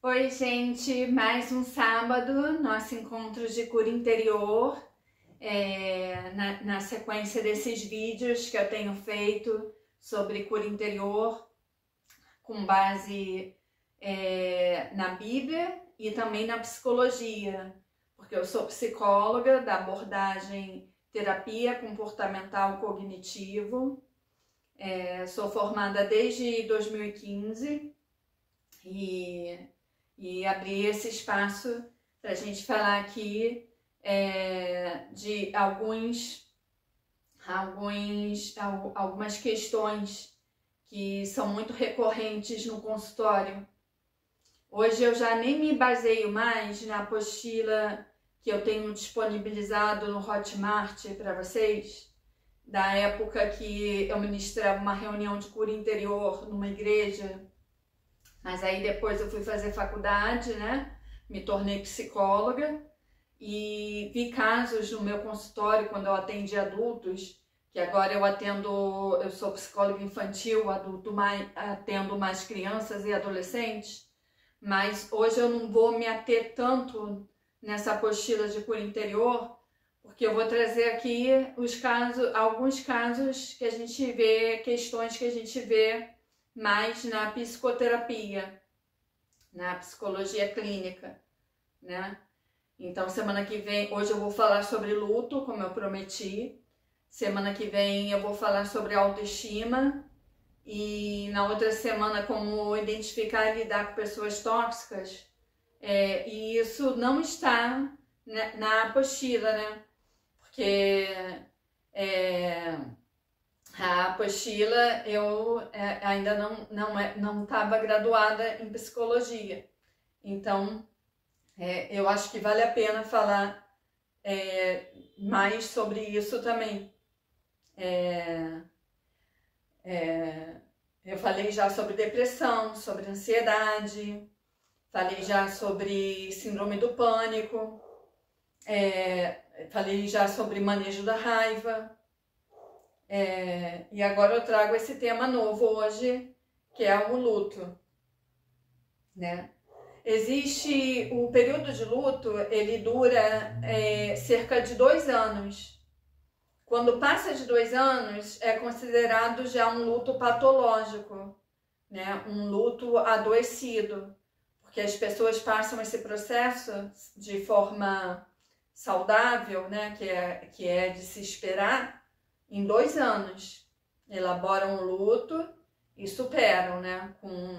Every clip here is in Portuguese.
Oi, gente, mais um sábado, nosso encontro de cura interior, na sequência desses vídeos que eu tenho feito sobre cura interior, com base na Bíblia e também na psicologia, porque eu sou psicóloga da abordagem terapia comportamental cognitivo, sou formada desde 2015 e abrir esse espaço para a gente falar aqui de algumas questões que são muito recorrentes no consultório. Hoje eu já nem me baseio mais na apostila que eu tenho disponibilizado no Hotmart para vocês, da época que eu ministrava uma reunião de cura interior numa igreja. Mas aí depois eu fui fazer faculdade, né? Me tornei psicóloga e vi casos no meu consultório quando eu atendi adultos, que agora eu sou psicóloga infantil, atendo mais crianças e adolescentes, mas hoje eu não vou me ater tanto nessa apostila de cura interior, porque eu vou trazer aqui alguns casos que a gente vê, questões que a gente vê mais na psicoterapia, na psicologia clínica, né? Então, semana que vem, hoje eu vou falar sobre luto, como eu prometi. Semana que vem eu vou falar sobre autoestima. E na outra semana, como identificar e lidar com pessoas tóxicas. E isso não está na apostila, né? Porque a apostila eu ainda não estava graduada em psicologia, então eu acho que vale a pena falar mais sobre isso também. Eu falei já sobre depressão, sobre ansiedade, falei já sobre síndrome do pânico, falei já sobre manejo da raiva. E agora eu trago esse tema novo hoje, que é o luto, né? Existe o período de luto, ele dura cerca de 2 anos. Quando passa de 2 anos, é considerado já um luto patológico, né? Um luto adoecido, porque as pessoas passam esse processo de forma saudável, né? Que é de se esperar, em 2 anos, elaboram o luto e superam, né?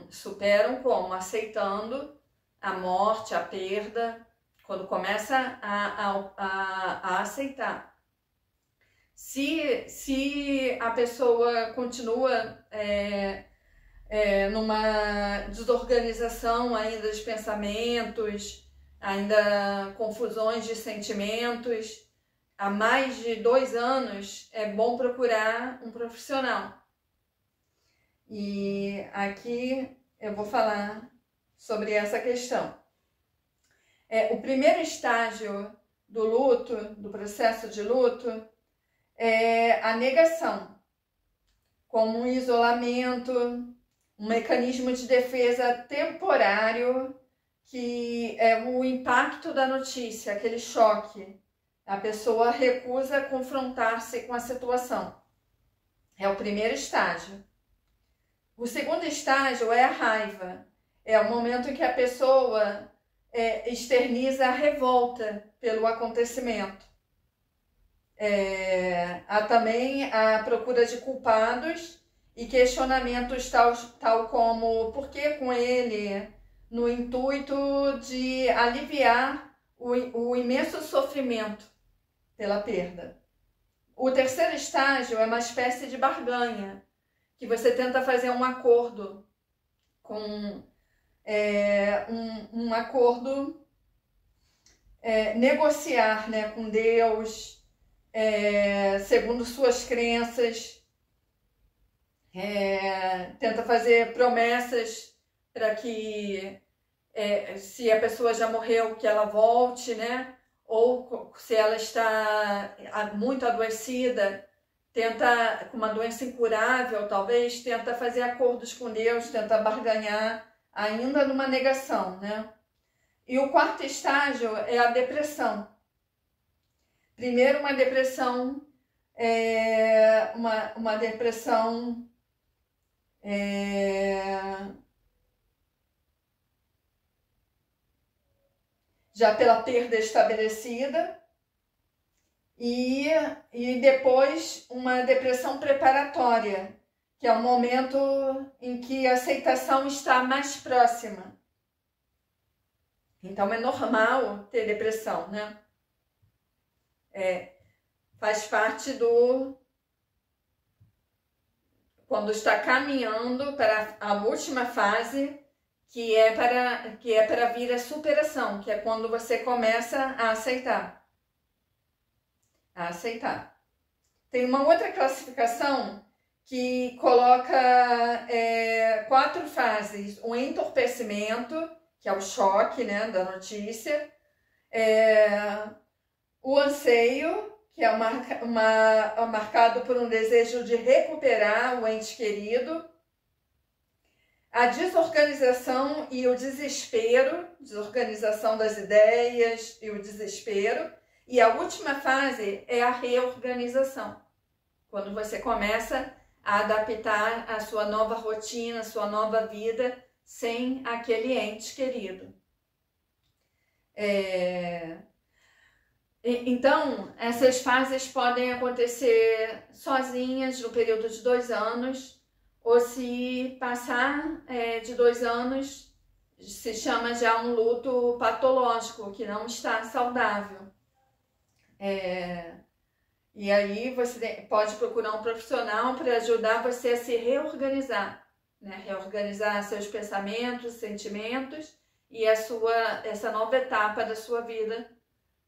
Superam como? Aceitando a morte, a perda, quando começa a aceitar. Se a pessoa continua numa desorganização ainda dos pensamentos, ainda confusões de sentimentos, há mais de 2 anos, é bom procurar um profissional. E aqui eu vou falar sobre essa questão. O primeiro estágio do luto, do processo de luto, é a negação, como um isolamento, um mecanismo de defesa temporário, que é o impacto da notícia, aquele choque. A pessoa recusa confrontar-se com a situação. É o primeiro estágio. O segundo estágio é a raiva. É o momento em que a pessoa externiza a revolta pelo acontecimento. Há também a procura de culpados e questionamentos tal como por que com ele, no intuito de aliviar o imenso sofrimento pela perda. O terceiro estágio é uma espécie de barganha, que você tenta fazer um acordo com um acordo, negociar, né, com Deus, segundo suas crenças, tenta fazer promessas para que se a pessoa já morreu, que ela volte, né? Ou se ela está muito adoecida, tenta, com uma doença incurável talvez, tenta fazer acordos com Deus, tenta barganhar ainda numa negação, né? E o quarto estágio é a depressão. Primeiro, uma depressão, uma depressão já pela perda estabelecida, e depois uma depressão preparatória, que é o momento em que a aceitação está mais próxima. Então é normal ter depressão, né? Faz parte quando está caminhando para a última fase, que é para vir a superação, que é quando você começa a aceitar. Tem uma outra classificação que coloca 4 fases: o entorpecimento, que é o choque, né, da notícia, o anseio, que é marcado por um desejo de recuperar o ente querido, a desorganização e o desespero, desorganização das ideias e o desespero, e a última fase é a reorganização, quando você começa a adaptar a sua nova rotina, a sua nova vida sem aquele ente querido. Então, essas fases podem acontecer sozinhas no período de 2 anos, ou se passar de 2 anos, se chama já um luto patológico, que não está saudável. E aí você pode procurar um profissional para ajudar você a se reorganizar, né? Reorganizar seus pensamentos, sentimentos e essa nova etapa da sua vida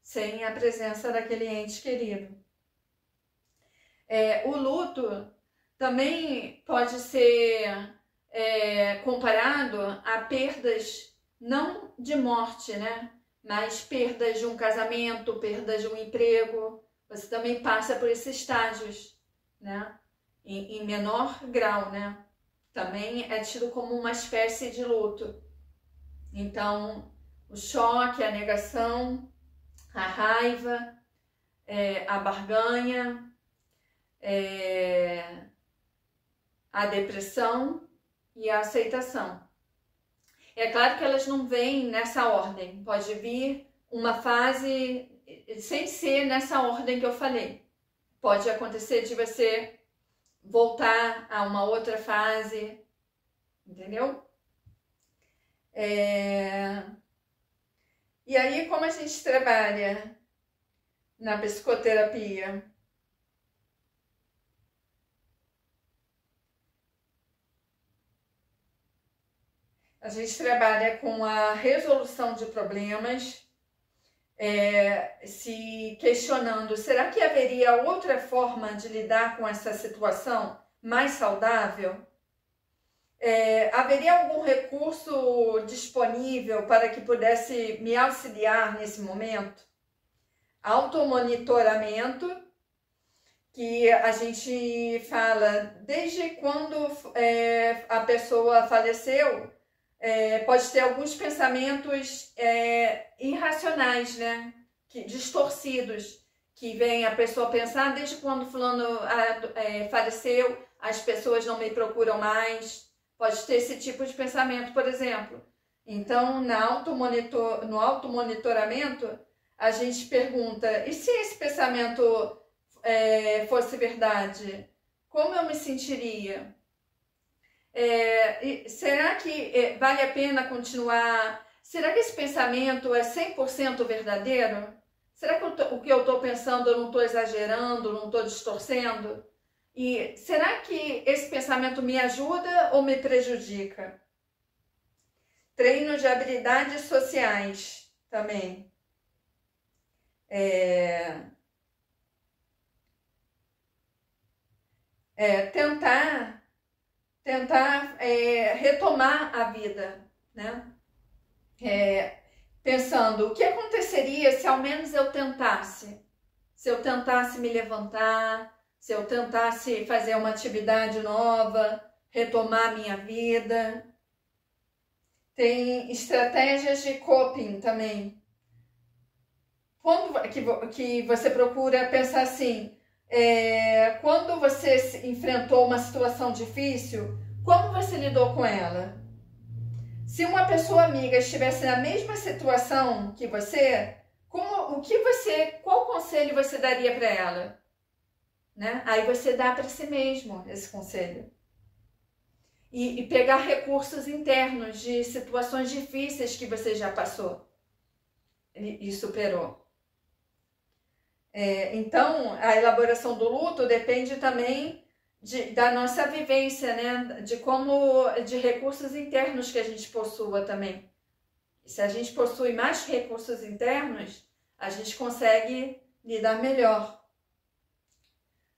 sem a presença daquele ente querido. O luto também pode ser comparado a perdas, não de morte, né? Mas perdas de um casamento, perdas de um emprego. Você também passa por esses estágios, né? Em menor grau, né? Também é tido como uma espécie de luto. Então, o choque, a negação, a raiva, a barganha, a depressão e a aceitação. É claro que elas não vêm nessa ordem. Pode vir uma fase sem ser nessa ordem que eu falei. Pode acontecer de você voltar a uma outra fase, entendeu? E aí, como a gente trabalha na psicoterapia? A gente trabalha com a resolução de problemas, se questionando, será que haveria outra forma de lidar com essa situação mais saudável? Haveria algum recurso disponível para que pudesse me auxiliar nesse momento? Automonitoramento, que a gente fala desde quando a pessoa faleceu, pode ter alguns pensamentos irracionais, né? Distorcidos, que vem a pessoa pensar desde quando fulano faleceu, as pessoas não me procuram mais. Pode ter esse tipo de pensamento, por exemplo. Então, no automonitoramento, a gente pergunta, e se esse pensamento fosse verdade? Como eu me sentiria? Será que vale a pena continuar? Será que esse pensamento é 100% verdadeiro? Será que o que eu estou pensando eu não estou exagerando, não estou distorcendo? E será que esse pensamento me ajuda ou me prejudica? Treino de habilidades sociais também. Tentar retomar a vida, né? Pensando, o que aconteceria se ao menos eu tentasse? Se eu tentasse me levantar, se eu tentasse fazer uma atividade nova, retomar minha vida. Tem estratégias de coping também. Quando que você procura pensar assim, quando você enfrentou uma situação difícil, como você lidou com ela? Se uma pessoa amiga estivesse na mesma situação que você, qual conselho você daria para ela? Né? Aí você dá para si mesmo esse conselho. E pegar recursos internos de situações difíceis que você já passou e superou. Então, a elaboração do luto depende também da nossa vivência, né? De recursos internos que a gente possua também. Se a gente possui mais recursos internos, a gente consegue lidar melhor.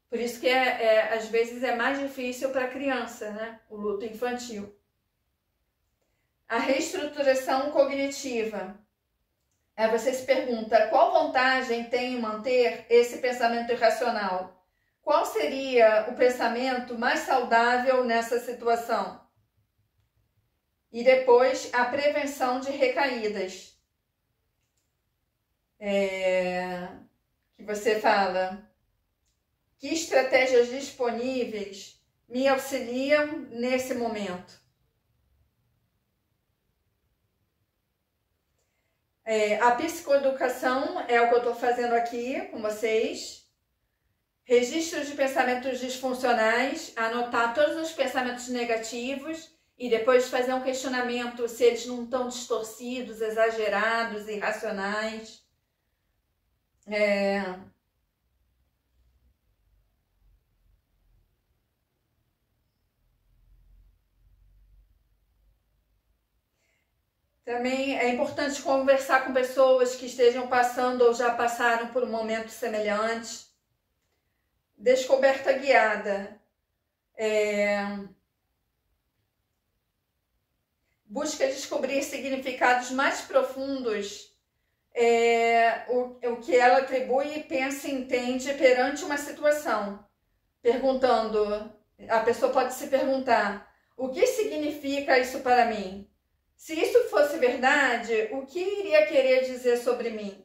Por isso que às vezes é mais difícil para a criança, né? O luto infantil. A reestruturação cognitiva. Você se pergunta, qual vantagem tem em manter esse pensamento irracional? Qual seria o pensamento mais saudável nessa situação? E depois, a prevenção de recaídas. Que você fala, que estratégias disponíveis me auxiliam nesse momento? A psicoeducação é o que eu estou fazendo aqui com vocês. Registros de pensamentos disfuncionais, anotar todos os pensamentos negativos e depois fazer um questionamento se eles não estão distorcidos, exagerados, irracionais. Também é importante conversar com pessoas que estejam passando ou já passaram por um momento semelhante. Descoberta guiada. Busca descobrir significados mais profundos, o que ela atribui, pensa e entende perante uma situação. Perguntando, a pessoa pode se perguntar, o que significa isso para mim? Se isso fosse verdade, o que iria querer dizer sobre mim?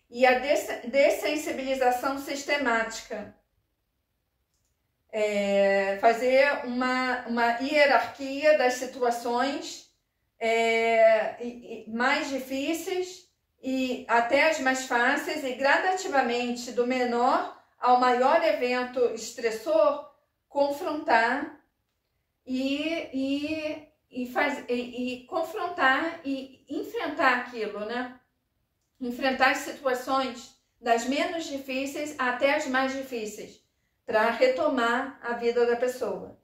E a dessensibilização sistemática. Fazer uma hierarquia das situações mais difíceis e até as mais fáceis e gradativamente do menor ao maior evento estressor, confrontar e confrontar e enfrentar aquilo, né? Enfrentar as situações das menos difíceis até as mais difíceis, para retomar a vida da pessoa.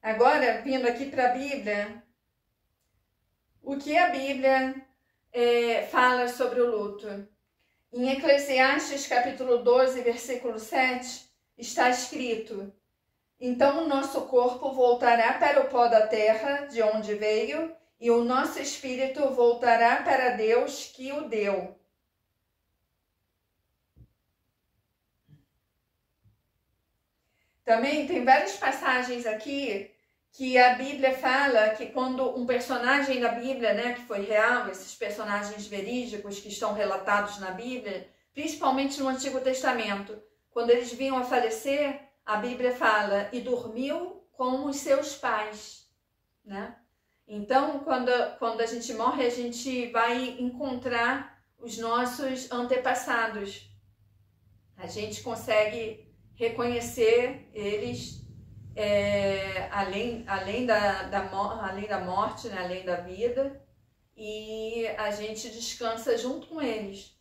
Agora, vindo aqui para a Bíblia, o que a Bíblia fala sobre o luto? Em Eclesiastes capítulo 12, versículo 7, está escrito: então o nosso corpo voltará para o pó da terra, de onde veio, e o nosso espírito voltará para Deus que o deu. Também tem várias passagens aqui que a Bíblia fala que quando um personagem da Bíblia, né, que foi real, esses personagens verídicos que estão relatados na Bíblia, principalmente no Antigo Testamento, quando eles vinham a falecer, a Bíblia fala, e dormiu com os seus pais, né? Então, quando a gente morre, a gente vai encontrar os nossos antepassados. A gente consegue reconhecer eles além da morte, né? Além da vida, e a gente descansa junto com eles.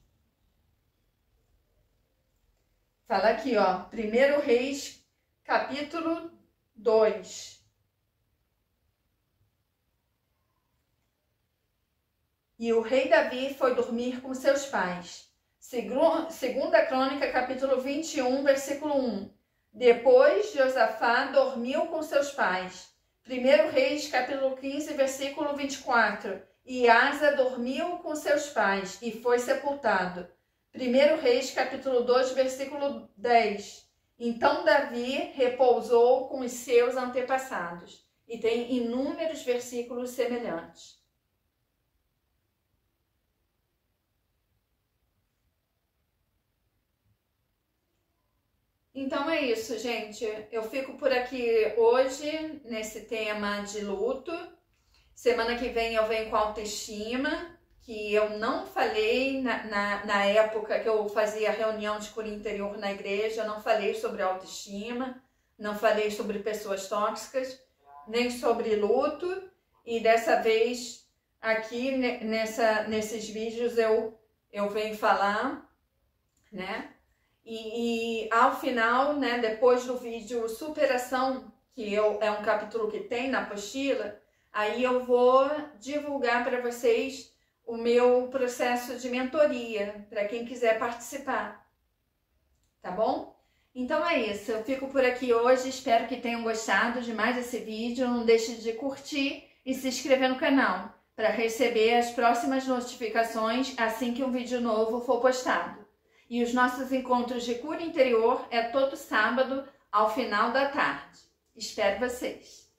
Fala aqui, ó, 1 Reis, capítulo 2. E o rei Davi foi dormir com seus pais. Segunda Crônica, capítulo 21, versículo 1. Depois, Josafá dormiu com seus pais. 1 Reis, capítulo 15, versículo 24. E Asa dormiu com seus pais e foi sepultado. 1 Reis, capítulo 2, versículo 10. Então Davi repousou com os seus antepassados. e tem inúmeros versículos semelhantes. Então é isso, gente. Eu fico por aqui hoje nesse tema de luto. Semana que vem eu venho com autoestima, que eu não falei na época que eu fazia reunião de cura interior na igreja, eu não falei sobre autoestima, não falei sobre pessoas tóxicas, nem sobre luto. E dessa vez, aqui nesses vídeos, eu venho falar, né? E ao final, né, depois do vídeo superação, que é um capítulo que tem na apostila, aí eu vou divulgar para vocês o meu processo de mentoria, para quem quiser participar, tá bom? Então é isso, eu fico por aqui hoje, espero que tenham gostado de mais esse vídeo, não deixe de curtir e se inscrever no canal, para receber as próximas notificações assim que um vídeo novo for postado. E os nossos encontros de cura interior é todo sábado ao final da tarde. Espero vocês!